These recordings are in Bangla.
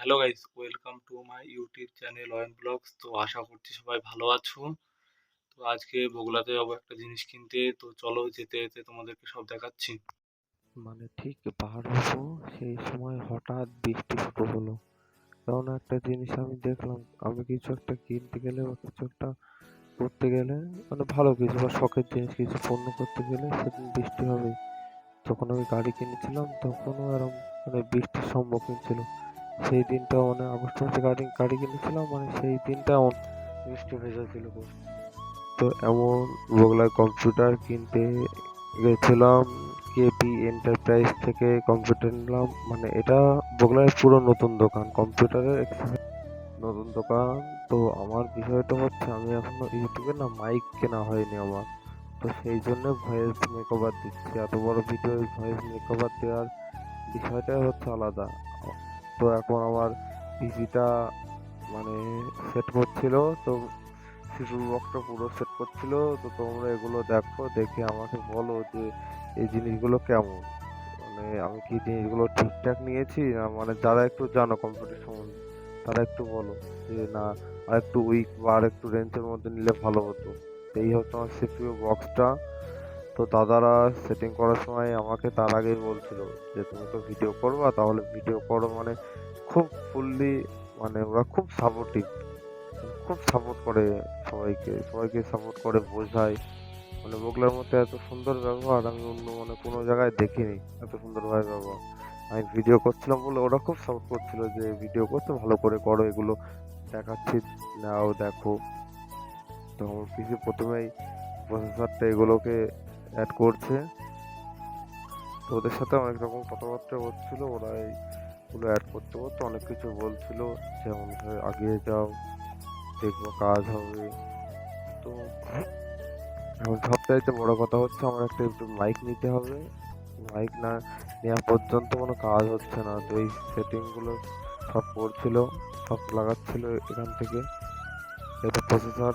Hello guys, welcome to my YouTube channel Ayan blogs. তো আশা করছি সবাই ভালো আছো। তো আজকে বগুড়াতে যাবো একটা জিনিস কিনতে। তো চলো যেতে যেতে তোমাদেরকে সব দেখাচ্ছি। মানে ঠিক বার হবো সেই সময় হঠাৎ বৃষ্টি শুরু হলো। এমন একটা জিনিস আমি দেখলাম, আমি কিছু একটা কিনতে গেলে বা কিছু একটা করতে গেলে, মানে ভালো কিছু বা শখের জিনিস কিছু পূর্ণ করতে গেলে সেদিন বৃষ্টি হবে। যখন আমি গাড়ি কিনেছিলাম তখনও এরকম মানে বৃষ্টির সম্মুখীন ছিল। সেই দিনটা মানে আগস্ট মাসে গাড়ি গাড়ি কিনেছিলাম, মানে সেই দিনটা এমন বৃষ্টি ভেজা ছিল খুব। তো এমন বগুড়ায় কম্পিউটার কিনতে গেছিলাম, কেপি এন্টারপ্রাইজ থেকে কম্পিউটার নিলাম। মানে এটা বগুড়ায় পুরো নতুন দোকান কম্পিউটারের, নতুন দোকান। তো আমার বিষয়টা হচ্ছে আমি এখনো ইউটিউবে না মাইক কেনা হয়নি আমার। তো সেই জন্য ভয়েস মেকওভার দিচ্ছি, এত বড় ভিডিও ভয়েস মেকওভার দেওয়ার বিষয়টাই হচ্ছে আলাদা। তো এখন আমার পিসিটা মানে সেট করছিল, তো শিশুর বক্সটা পুরো সেট করছিল। তো তোমরা এগুলো দেখো, দেখে আমাকে বলো যে এই জিনিসগুলো কেমন, মানে আমি কি জিনিসগুলো ঠিকঠাক নিয়েছি না, মানে যারা একটু জানো কম্পিউটার সম্বন্ধে তারা একটু বলো যে না আর একটু উইক বা আর একটু রেঞ্জের মধ্যে নিলে ভালো হতো। এই হচ্ছে আমার সিপিইউ বক্সটা। তো দাদারা সেটিং করার সময় আমাকে তার আগেই বলছিল যে তুমি তো ভিডিও করবা, তাহলে ভিডিও করো, মানে খুব ফুললি, মানে ওরা খুব সাপোর্টিভ, খুব সাপোর্ট করে, সবাইকে সবাইকে সাপোর্ট করে, বোঝায়। মানে বগুড়ার মধ্যে এত সুন্দর ব্যবহার আমি অন্য মানে কোনো জায়গায় দেখিনি, এত সুন্দরভাবে ব্যবহার। আমি ভিডিও করছিলাম বলে ওরা খুব সাপোর্ট করছিল যে ভিডিও করতে ভালো করে করো, এগুলো দেখাচ্ছি, নাও দেখো। তো আমার পিসি প্রথমেই প্রসেসরটা এগুলোকে অ্যাড করছে। তো ওদের সাথে অনেক রকম কথাবার্তা হচ্ছিল, ওরা এইগুলো অ্যাড করতে করতে অনেক কিছু বলছিল, যেমন আগিয়ে যাও, দেখবো কাজ হবে। তো এখন সবচাইতে বড় কথা হচ্ছে আমার একটা একটু মাইক নিতে হবে। মাইক না নেওয়া পর্যন্ত কোনো কাজ হচ্ছে না। তো এই সেটিং গুলো সব করছিল, সব লাগাচ্ছিল এখান থেকে। এটা প্রসেসর,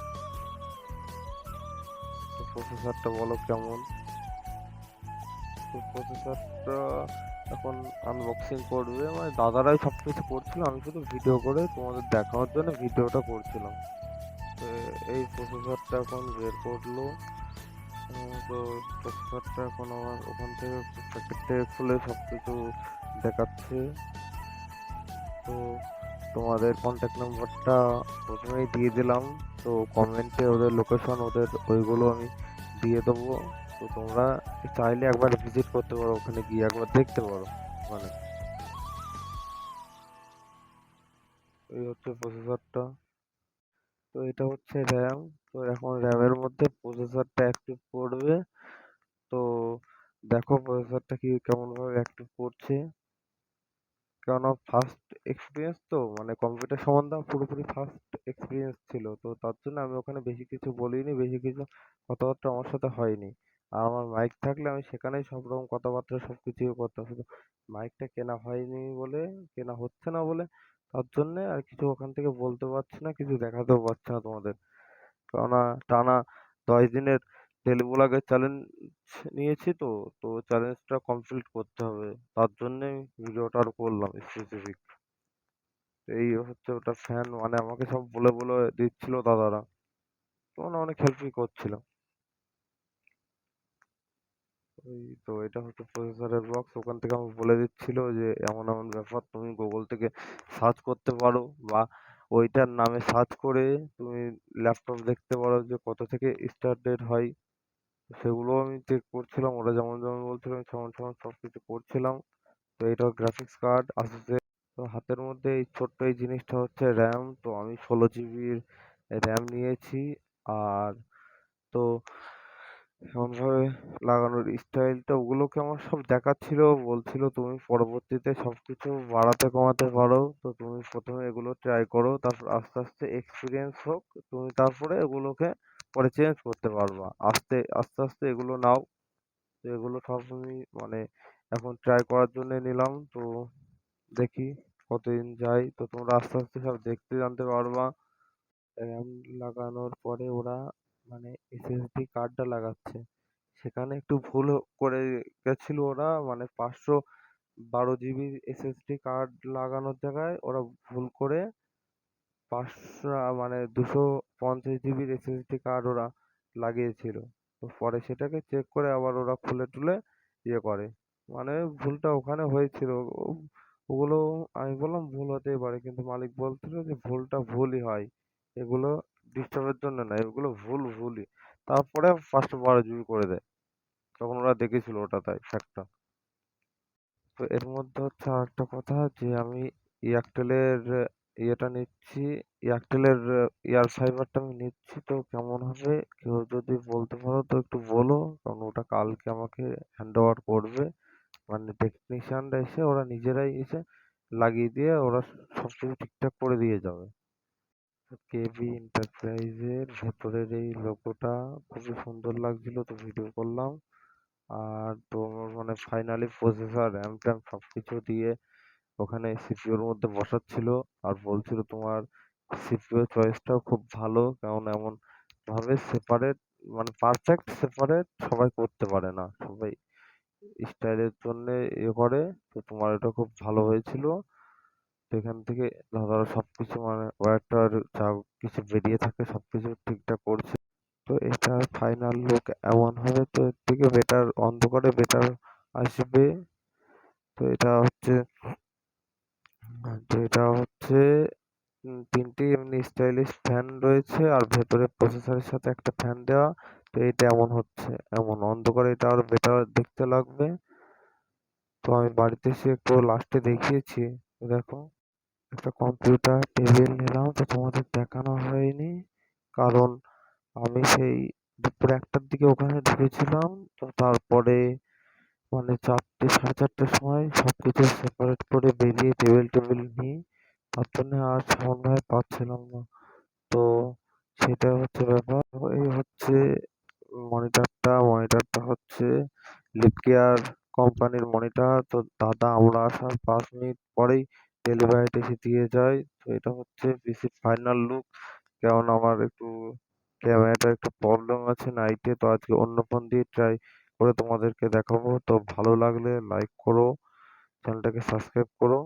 তো প্রসেসরটা বলো কেমন। তো প্রসেসরটা এখন আনবক্সিং করবে, মানে দাদারাই সব কিছু করছিল, আমি শুধু ভিডিও করে তোমাদের দেখানোর জন্য ভিডিওটা করছিলাম। তো এই প্রসেসরটা এখন বের করলো। তো প্রসেসরটা এখন আমার ওখান থেকে প্যাকেট থেকে খুলে সবকিছু দেখাচ্ছে। তো তোমাদের কন্ট্যাক্ট নাম্বারটা প্রথমেই দিয়ে দিলাম। তো কমেন্টে ওদের লোকেশন, ওদের ওইগুলো আমি দিয়ে দেবো। তো তোমরা চাইলে একবার ভিজিট করতে পারো, ওখানে গিয়ে একবার দেখতে পারো। মানে এই হচ্ছে প্রসেসরটা। তো এটা হচ্ছে র্যাম। তো এখন র্যামের মধ্যে প্রসেসরটা অ্যাক্টিভ করবে। তো দেখো প্রসেসরটা কি কেমন ভাবে অ্যাক্টিভ করছে। কেননা ফার্স্ট এক্সপিরিয়েন্স, তো মানে কম্পিউটার সম্বন্ধে আমার পুরোপুরি ফার্স্ট এক্সপিরিয়েন্স ছিল, তো তার জন্য আমি ওখানে বেশি কিছু বলিনি, বেশি কিছু কথাবার্তা আমার সাথে হয়নি। আর আমার মাইক থাকলে আমি সেখানেই সব রকম কথাবার্তা সব কিছুই করতাম, শুধু মাইকটা কেনা হয়নি বলে, কেনা হচ্ছে না বলে, তার জন্য আর কিছু ওখান থেকে বলতে পারছি না, কিছু দেখাতেও পারছি না তোমাদের। কেননা টানা 10 দিনের টেলিব্লগের চ্যালেঞ্জ নিয়েছি, তো তো চ্যালেঞ্জটা কমপ্লিট করতে হবে, তার জন্যই ভিডিওটা আর করলাম স্পেসিফিক। এই হচ্ছে ওটা ফ্যান, মানে আমাকে সব বলে বলে দিচ্ছিল দাদারা, তো মানে অনেক হেল্পই করছিল। ওই তো এটা হচ্ছে প্রসেসরের বক্স, ওখান থেকে আমাকে বলে দিচ্ছিল যে এমন এমন ব্যাপার, তুমি গুগল থেকে সার্চ করতে পারো বা ওইটার নামে সার্চ করে তুমি ল্যাপটপ দেখতে পারো যে কত থেকে স্টার্টেড হয়। সেগুলো আমি চেক করছিলাম, ওরা যেমন যেমন বলছিল আমি সমান সমান সবকিছু করছিলাম। তো এটা গ্রাফিক্স কার্ড আসছে। তো হাতের মধ্যে এই ছোট্ট এই জিনিসটা হচ্ছে র্যাম। তো আমি 16 জিবির র্যাম নিয়েছি। আর তো এমনভাবে লাগানোর স্টাইলটা ওগুলোকে আমার সব দেখাচ্ছিল, বলছিল তুমি পরবর্তীতে সবকিছু বাড়াতে কমাতে পারো, তো তুমি প্রথমে এগুলো ট্রাই করো, তারপর আস্তে আস্তে এক্সপিরিয়েন্স হোক, তুমি তারপরে এগুলোকে পরে চেঞ্জ করতে পারবা, আস্তে আস্তে আস্তে এগুলো নাও। তো এগুলো সব আমি মানে এখন ট্রাই করার জন্য নিলাম। তো দেখি কতদিন যায়, তো তোমরা আস্তে আস্তে সব দেখতে জানতে পারবা। র্যাম লাগানোর পরে ওরা মানে এসএসডি কার্ডটা লাগাচ্ছে, সেখানে একটু ভুল করে গেছিল ওরা, মানে 500 12 GB SSD কার্ড লাগানোর জায়গায় ওরা ভুল করে 500 মানে 250 GB SSD কার্ড ওরা লাগিয়েছিল। তো পরে সেটাকে চেক করে আবার ওরা খুলে টুলে ইয়ে করে। মানে ভুলটা ওখানে হয়েছিল। ওগুলো আমি বললাম ভুল হতেই পারে, কিন্তু মালিক বলছিল যে ভুলটা ভুলই হয়, এগুলো ডিস্টার্বের জন্য না, এগুলো ভুলই। তারপরে 512 GB করে দেয়। তখন ওরা দেখেছিল ওটা, তাই ফ্যাক্টটা। তো এর মধ্যে হচ্ছে আরেকটা কথা যে আমি এয়ারটেলের ইয়েটা নিচ্ছি, এয়ারটেলের এয়ার ফাইবারটা আমি নিচ্ছি। তো কেমন হবে কেউ যদি বলতে পারো তো একটু বলো, কারণ ওটা কালকে আমাকে হ্যান্ড ওভার করবে। মানে টেকনিশিয়ানরা এসে ওরা নিজেরাই এসে লাগিয়ে দিয়ে ওরা সবকিছু ঠিকঠাক করে দিয়ে যাবে। কেবি এন্টারপ্রাইজের ভেতরের এই লোগোটা খুবই সুন্দর লাগছিল, তো ভিডিও করলাম। আর তোমার মানে ফাইনালি প্রসেসর র্যাম ট্যাম সবকিছু দিয়ে ওখানে সিপিইউর মধ্যে বসাচ্ছিল। আর বলছিল তোমার সিপিইউ চয়েসটাও খুব ভালো, কারণ এমন ভাবে সেপারেট, মানে পারফেক্ট সেপারেট সবাই করতে পারে না, সবাই স্টাইলের জন্য ইয়ে করে। তো তোমার এটা খুব ভালো হয়েছিল। তো এখান থেকে ধরো সবকিছু মানে ওয়্যারটার যা কিছু বেরিয়ে থাকে সবকিছু ঠিকঠাক করছে। তো এটার ফাইনাল লুক এমন হবে, তো এর থেকে বেটার অন্ধকারে বেটার আসবে। তো এটা হচ্ছে তো এটা হচ্ছে 3টি এমনি স্টাইলিশ ফ্যান রয়েছে, আর ভেতরে প্রসেসরের সাথে একটা ফ্যান দেওয়া। তো এটা এমন হচ্ছে, এমন অন্ধকারে এটা আরো বেটার দেখতে লাগবে। তো আমি বাড়িতে এসে একটু লাস্টে দেখিয়েছি। দেখো, একটা কম্পিউটার টেবিল নিলাম, তো তোমাদের দেখানো হয়নি, কারণ আমি সেই দুপুর 1টার দিকে ওখানে ঢুকেছিলাম। তো তারপরে মানে 4টে 4:30টার সময় সবকিছু সেপারেট করে বেরিয়ে টেবিল টেবিল নিই, তার জন্য আর সমন্বয় পাচ্ছিলাম না। তো সেটা হচ্ছে ব্যাপার। তো এই হচ্ছে মনিটরটা হচ্ছে লিপকেয়ার কোম্পানির মনিটর। তো দাদা আমরা আসার 5 মিনিট পরেই ডেলিভারিটা এসে দিয়ে যায়। তো এটা হচ্ছে পিসির ফাইনাল লুক। কারণ আমার একটু ক্যামেরাটার একটু প্রবলেম আছে নাইটে, তো আজকে অন্য ফোন দিয়ে ট্রাই করে তোমাদেরকে দেখাবো। তো ভালো লাগলে লাইক করো, চ্যানেলটাকে সাবস্ক্রাইব করো।